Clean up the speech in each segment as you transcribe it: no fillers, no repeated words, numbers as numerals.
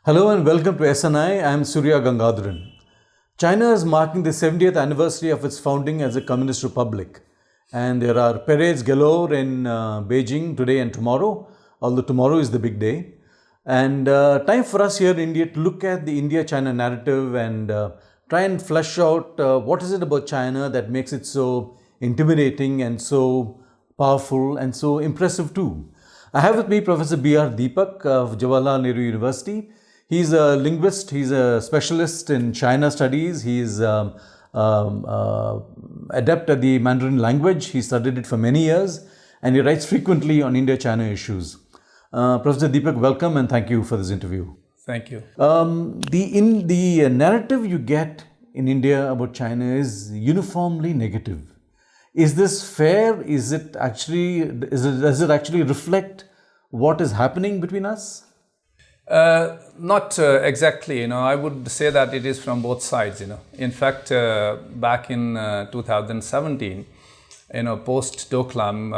Hello and welcome to SNI. I am Surya Gangadharan. China is marking the 70th anniversary of its founding as a communist republic. And there are parades galore in Beijing today and tomorrow, although tomorrow is the big day. And time for us here in India to look at the India-China narrative and try and flesh out what is it about China that makes it so intimidating and so powerful and so impressive too. I have with me Professor B.R. Deepak of Jawaharlal Nehru University. He's a linguist, he's a specialist in China studies, he's adept at the Mandarin language, he studied it for many years, and he writes frequently on India-China issues. Professor Deepak, welcome and thank you for this interview. Thank you. The narrative you get in India about China is uniformly negative. Is this fair? Does it actually reflect what is happening between us? Not exactly, I would say that it is from both sides, In fact, back in 2017, post Doklam,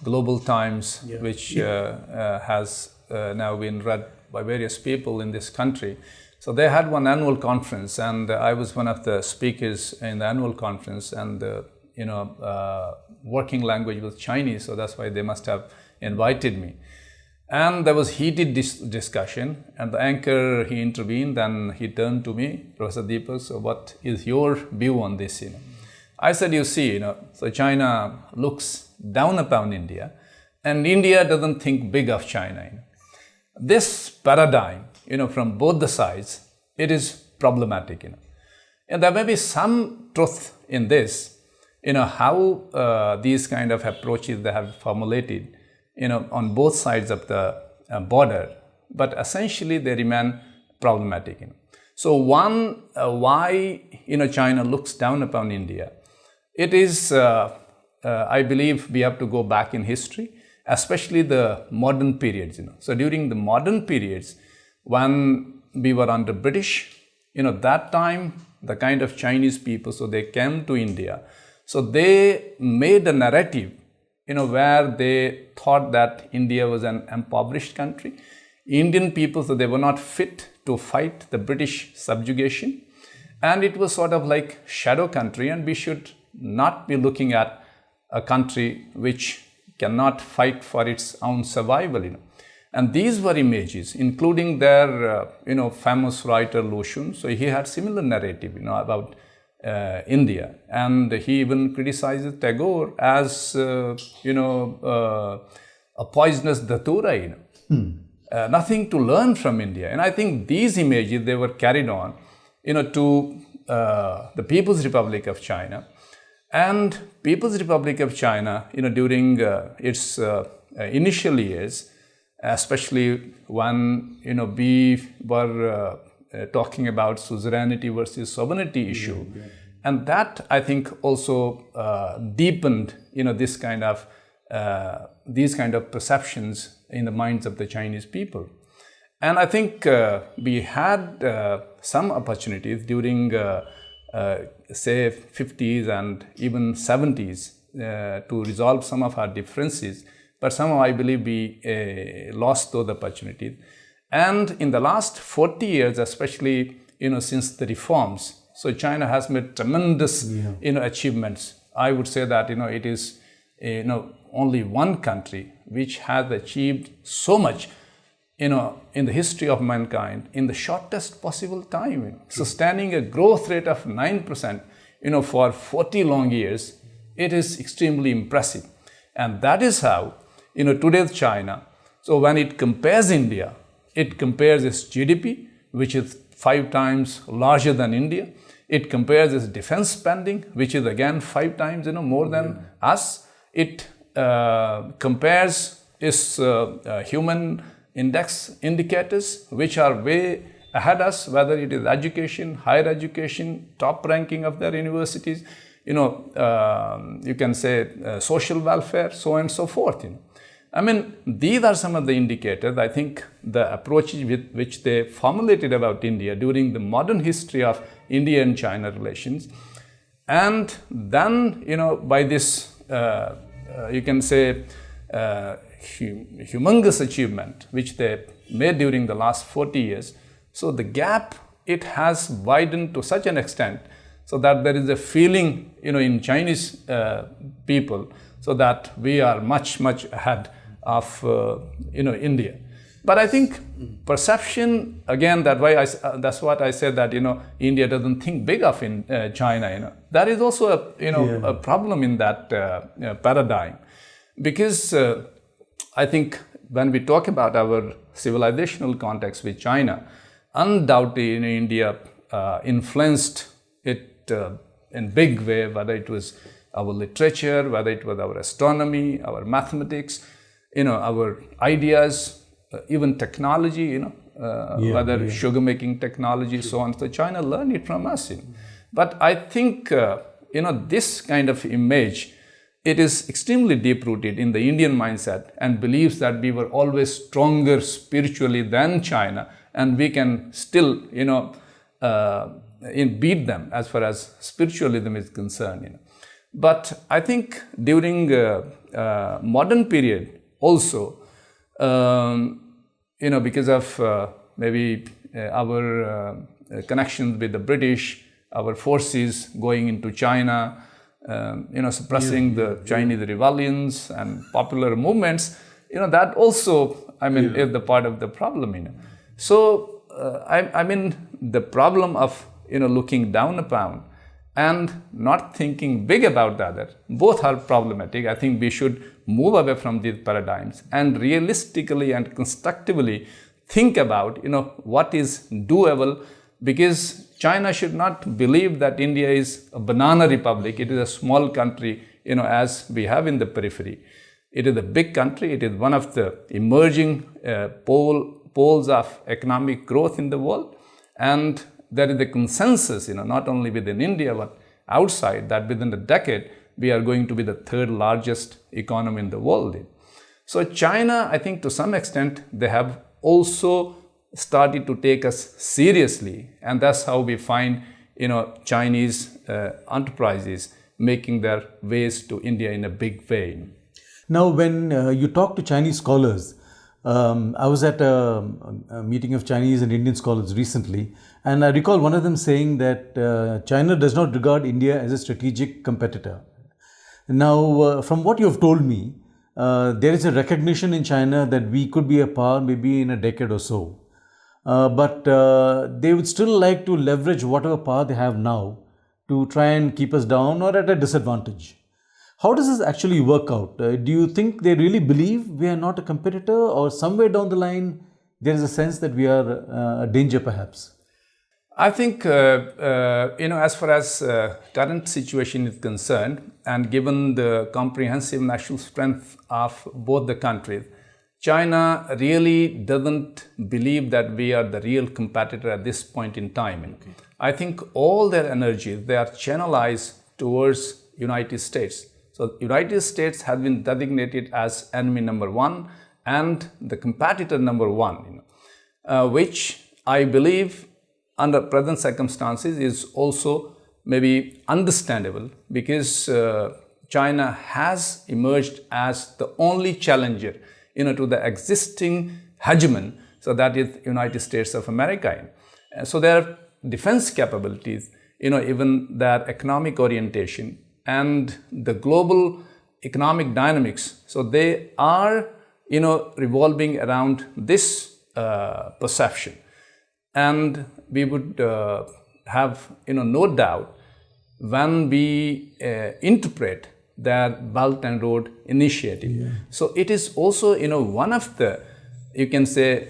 Global Times, which has now been read by various people in this country. So they had one annual conference, and I was one of the speakers in the annual conference, and working language was Chinese, so that's why they must have invited me. And there was heated discussion, and the anchor, he intervened, and he turned to me, Professor Deepak, so what is your view on this? I said, you see, so China looks down upon India, and India doesn't think big of China. This paradigm, from both the sides, it is problematic, And there may be some truth in this, how these kind of approaches they have formulated, on both sides of the border, but essentially they remain problematic. So one, why China looks down upon India, it is, I believe we have to go back in history, especially the modern periods. So during the modern periods, when we were under British, that time the kind of Chinese people, so they came to India, so they made a narrative where they thought that India was an impoverished country. Indian people, so they were not fit to fight the British subjugation. And it was sort of like shadow country, and we should not be looking at a country which cannot fight for its own survival. And these were images, including their, famous writer Lu Xun. So he had similar narrative, about India, and he even criticizes Tagore as a poisonous datura. Nothing to learn from India, and I think these images they were carried on, to the People's Republic of China, and People's Republic of China, during its initial years, especially when we were talking about suzerainty versus sovereignty issue. And that, I think, also deepened, these kind of perceptions in the minds of the Chinese people. And I think we had some opportunities during, say, 50s and even 70s to resolve some of our differences. But somehow I believe we lost those opportunities. And in the last 40 years, especially, since the reforms, so China has made tremendous, achievements. I would say that, it is, only one country which has achieved so much, in the history of mankind in the shortest possible time. Sustaining a growth rate of 9%, for 40 long years, it is extremely impressive. And that is how, today's China, so when it compares India, it compares its GDP, which is 5 times larger than India. It compares its defense spending, which is again 5 times more than us. It compares its human index indicators, which are way ahead us, whether it is education, higher education, top ranking of their universities, you can say social welfare, so on and so forth. I mean, these are some of the indicators. I think the approaches with which they formulated about India during the modern history of India and China relations. And then, by this, you can say, humongous achievement which they made during the last 40 years, So the gap, it has widened to such an extent so that there is a feeling, in Chinese people, so that we are much, much ahead of, India. But I think perception, again, that's what I said, that, India doesn't think big of in China, That is also a problem in that paradigm. Because I think when we talk about our civilizational context with China, undoubtedly, India influenced it in big way, whether it was our literature, whether it was our astronomy, our mathematics, our ideas, even technology, whether sugar making technology, so on. So China learned it from us. But I think, this kind of image, it is extremely deep-rooted in the Indian mindset and believes that we were always stronger spiritually than China, and we can still, beat them as far as spiritualism is concerned. But I think during modern period also, because of maybe our connections with the British, our forces going into China, suppressing the Chinese rebellions and popular movements, that also, is the part of the problem, So, the problem of, looking down upon and not thinking big about the other, both are problematic. I think we should move away from these paradigms and realistically and constructively think about, what is doable, because China should not believe that India is a banana republic. It is a small country, as we have in the periphery. It is a big country. It is one of the emerging poles of economic growth in the world. And there is a consensus, not only within India, but outside, that within a decade, we are going to be the third largest economy in the world. So China, I think to some extent, they have also started to take us seriously. And that's how we find, Chinese enterprises making their ways to India in a big way. Now, when you talk to Chinese scholars, I was at a meeting of Chinese and Indian scholars recently, and I recall one of them saying that China does not regard India as a strategic competitor. Now, from what you have told me, there is a recognition in China that we could be a power maybe in a decade or so. But they would still like to leverage whatever power they have now to try and keep us down or at a disadvantage. How does this actually work out? Do you think they really believe we are not a competitor, or somewhere down the line there is a sense that we are a danger perhaps? I think, as far as current situation is concerned, and given the comprehensive national strength of both the countries, China really doesn't believe that we are the real competitor at this point in time. Okay. I think all their energies, they are channelized towards United States. So United States has been designated as enemy number one and the competitor number one, which I believe under present circumstances is also maybe understandable, because China has emerged as the only challenger to the existing hegemon, so that is United States of America. So their defense capabilities, even their economic orientation and the global economic dynamics, so they are, revolving around this perception. And we would have, no doubt, when we interpret their Belt and Road Initiative. Yeah. So it is also, one of the, you can say,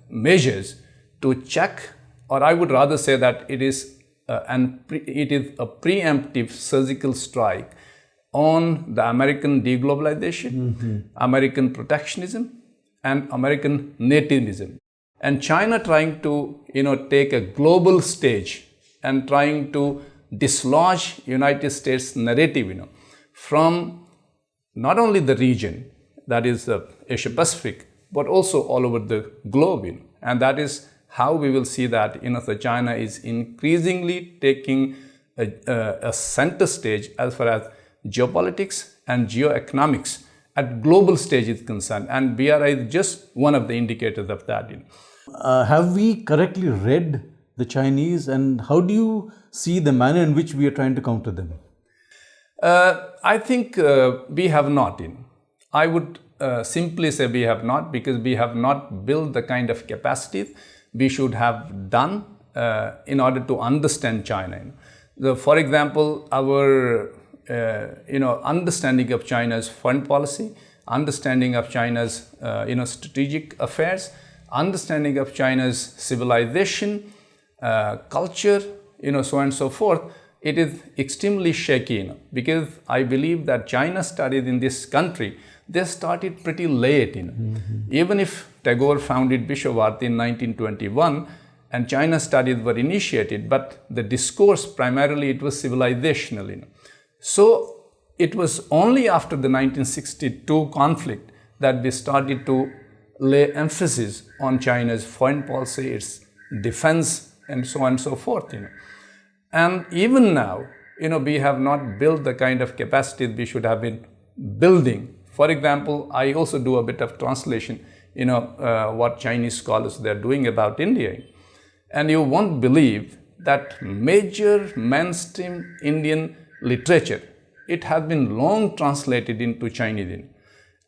measures to check, or I would rather say that it is a preemptive surgical strike on the American deglobalization, American protectionism, and American nativism. And China trying to, take a global stage and trying to dislodge United States narrative, from not only the region, that is Asia Pacific, but also all over the globe. And that is how we will see that, so China is increasingly taking a center stage as far as geopolitics and geoeconomics at global stage is concerned. And BRI is just one of the indicators of that. Have we correctly read the Chinese, and how do you see the manner in which we are trying to counter them? I think we have not. I would simply say we have not, because we have not built the kind of capacity we should have done in order to understand China. For example, our understanding of China's foreign policy, understanding of China's strategic affairs, understanding of China's civilization, culture, so on and so forth, it is extremely shaky, because I believe that China studies in this country, they started pretty late. Even if Tagore founded Vishwabharati in 1921, and China studies were initiated, but the discourse primarily it was civilizational. So it was only after the 1962 conflict that we started to lay emphasis on China's foreign policy, its defense, and so on and so forth. And even now, we have not built the kind of capacity we should have been building. For example, I also do a bit of translation, what Chinese scholars they're doing about India. And you won't believe that major mainstream Indian literature, it has been long translated into Chinese.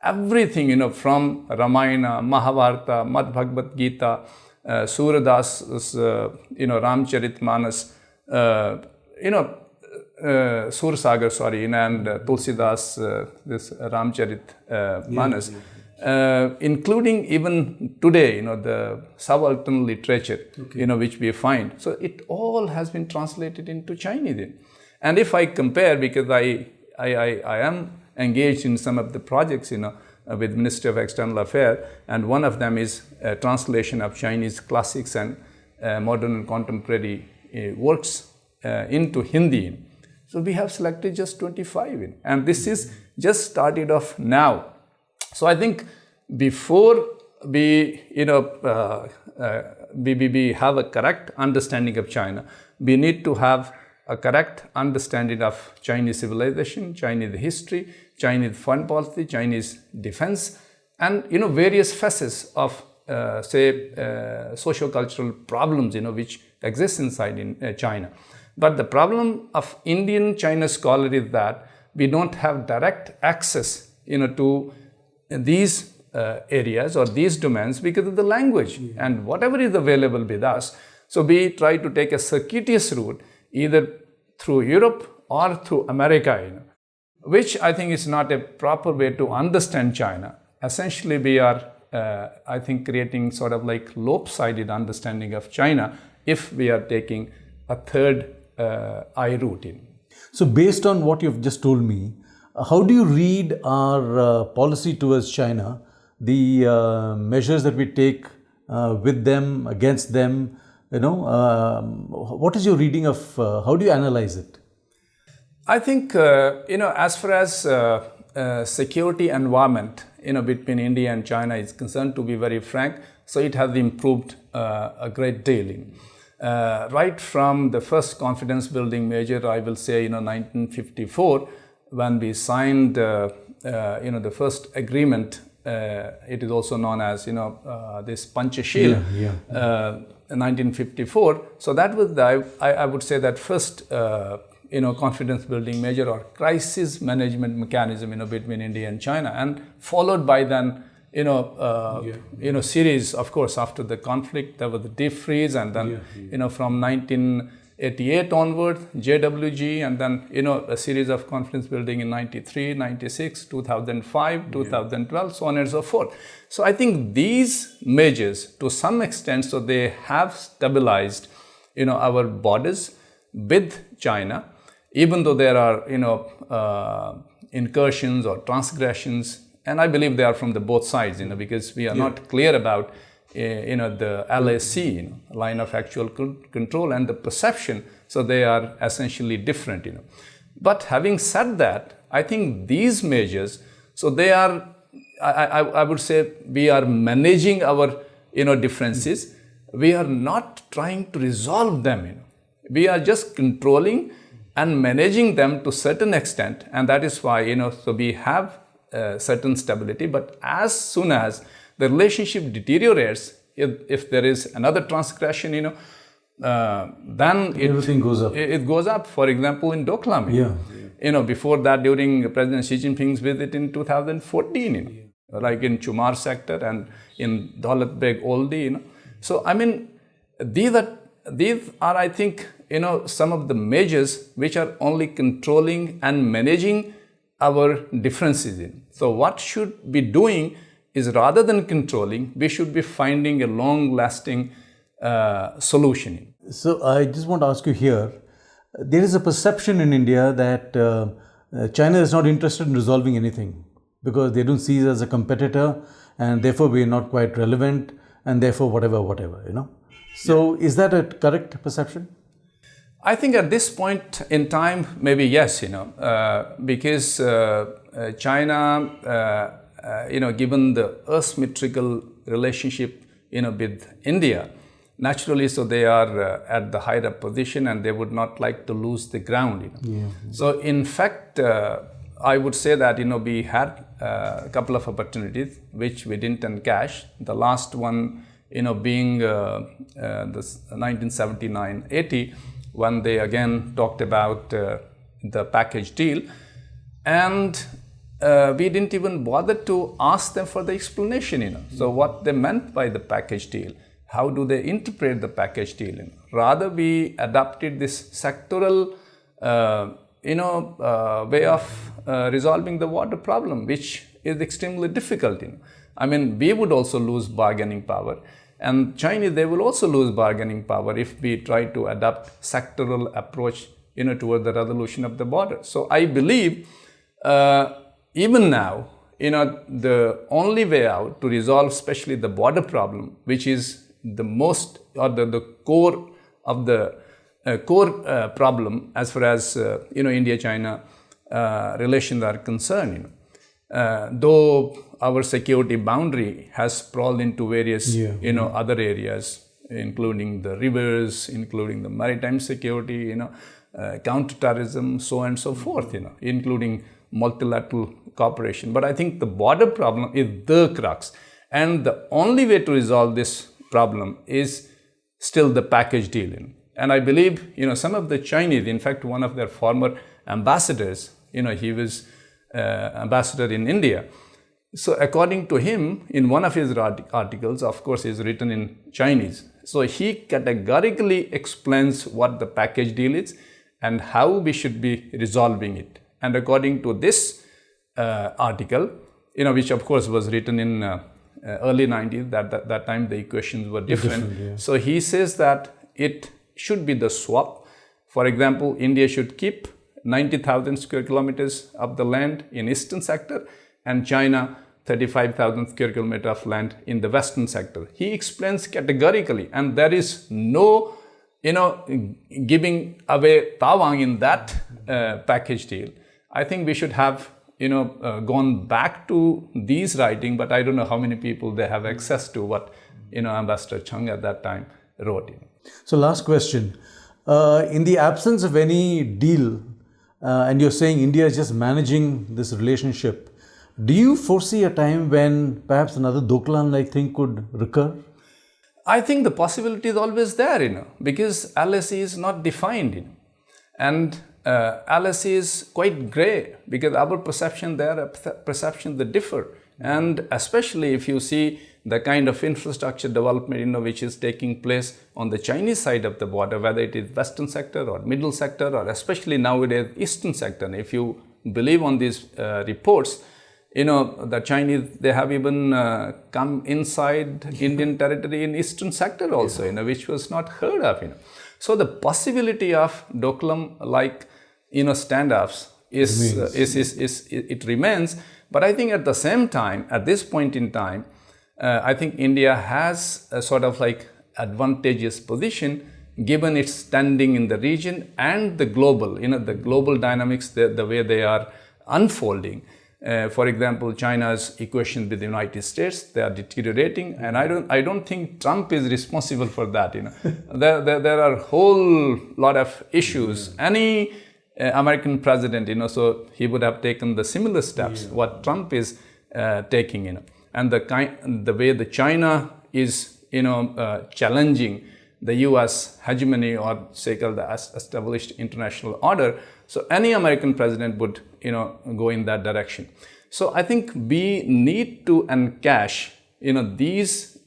Everything, from Ramayana, Mahabharata, Madhbhagavad Gita, Suradas, Ramcharitmanas, Sursagar, and Tulsidas, this Ramcharit Manas, including even today, the subaltern literature, which we find. So it all has been translated into Chinese. And if I compare, because I am engaged in some of the projects, with Ministry of External Affairs, and one of them is a translation of Chinese classics and modern and contemporary works into Hindi. So we have selected just 25, and this is just started off now. So I think before we, we have a correct understanding of China, we need to have a correct understanding of Chinese civilization, Chinese history, Chinese foreign policy, Chinese defense, and various facets of socio-cultural problems which exist inside in China. But the problem of Indian China scholar is that we don't have direct access to these areas or these domains because of the language and whatever is available with us. So we try to take a circuitous route either through Europe or through America, which I think is not a proper way to understand China. Essentially, we are, I think, creating sort of like lopsided understanding of China if we are taking a third eye route in. So based on what you've just told me, how do you read our policy towards China, the measures that we take with them, against them, what is your reading of, how do you analyze it? I think, as far as security environment, between India and China is concerned, to be very frank, so it has improved a great deal. Right from the first confidence building measure, I will say, 1954, when we signed, the first agreement, it is also known as, this Panchashila, 1954. So that was, I would say, that first, confidence building measure or crisis management mechanism, between India and China, and followed by then, series, of course, after the conflict, there was the deep freeze, and then, from 1988 onward, JWG, and then, a series of confidence building in 93, 96, 2005, 2012, so on and so forth. So I think these measures, to some extent, so they have stabilized, our borders with China, even though there are, incursions or transgressions, and I believe they are from the both sides, because we are not clear about, the LAC, line of actual control, and the perception. So they are essentially different, But having said that, I think these measures, so they are, I would say, we are managing our, differences. We are not trying to resolve them, We are just controlling and managing them to a certain extent, and that is why, so we have certain stability. But as soon as the relationship deteriorates, if there is another transgression, then everything goes up. It goes up. For example, in Doklam, before that, during President Xi Jinping's visit in 2014, like in Chumar sector and in Daulat Beg Oldi, So I mean, these are, I think, some of the measures which are only controlling and managing our differences in. So what should be doing is, rather than controlling, we should be finding a long-lasting solution. So I just want to ask you here, there is a perception in India that China is not interested in resolving anything because they don't see us as a competitor and therefore we are not quite relevant and therefore whatever. So is that a correct perception? I think at this point in time, maybe yes, because China, given the asymmetrical relationship, with India, naturally, so they are at the higher up position and they would not like to lose the ground. So in fact, I would say that, we had a couple of opportunities which we didn't encash. The last one, being the 1979-80, when they again talked about the package deal, and we didn't even bother to ask them for the explanation, So what they meant by the package deal, how do they interpret the package deal? Rather, we adopted this sectoral, way of resolving the water problem, which is extremely difficult. I mean, we would also lose bargaining power. And Chinese, they will also lose bargaining power if we try to adopt sectoral approach, toward the resolution of the border. So I believe even now, the only way out to resolve, especially the border problem, which is the most or the core of the problem as far as India-China relations are concerned. Though our security boundary has sprawled into various, other areas, including the rivers, including the maritime security, counterterrorism, so on and so forth, including multilateral cooperation. But I think the border problem is the crux. And the only way to resolve this problem is still the package deal. And I believe, some of the Chinese, in fact, one of their former ambassadors, he was ambassador in India. So according to him, in one of his articles, of course, is written in Chinese. So he categorically explains what the package deal is and how we should be resolving it. And according to this article, which of course was written in early 90s, that time the equations were different. So he says that it should be the swap. For example, India should keep 90,000 square kilometers of the land in eastern sector and China 35,000 square kilometers of land in the western sector. He explains categorically, and there is no, giving away Tawang in that package deal. I think we should have, gone back to these writing, but I don't know how many people they have access to what, Ambassador Chung at that time wrote. So last question. In the absence of any deal, and you're saying India is just managing this relationship, do you foresee a time when perhaps another Doklam-like thing could recur? I think the possibility is always there, because LSE is not defined, and LSE is quite grey because our perception there, perceptions that differ, and especially if you see the kind of infrastructure development, which is taking place on the Chinese side of the border, whether it is western sector or middle sector, or especially nowadays eastern sector. And if you believe on these reports, the Chinese, they have even come inside Indian territory in eastern sector also, which was not heard of. So the possibility of Doklam-like, standoffs it remains. But I think at the same time, at this point in time, I think India has a sort of like advantageous position given its standing in the region and the global, the global dynamics, the way they are unfolding. For example, China's equations with the United States, they are deteriorating, and I don't think Trump is responsible for that. There are a whole lot of issues. Any American president, so he would have taken the similar steps what Trump is taking. And the way the China is challenging the US hegemony or say called the established international order. So any American president would, go in that direction. So I think we need to encash, these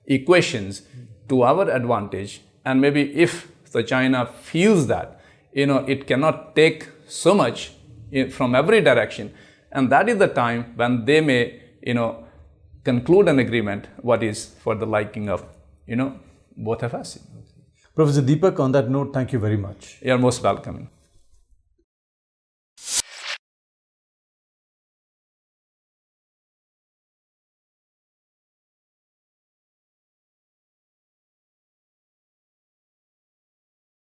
equations to our advantage. And maybe if the China feels that, it cannot take so much from every direction, and that is the time when they may, conclude an agreement what is for the liking of, both of us. Professor Deepak, on that note, thank you very much. You're most welcome.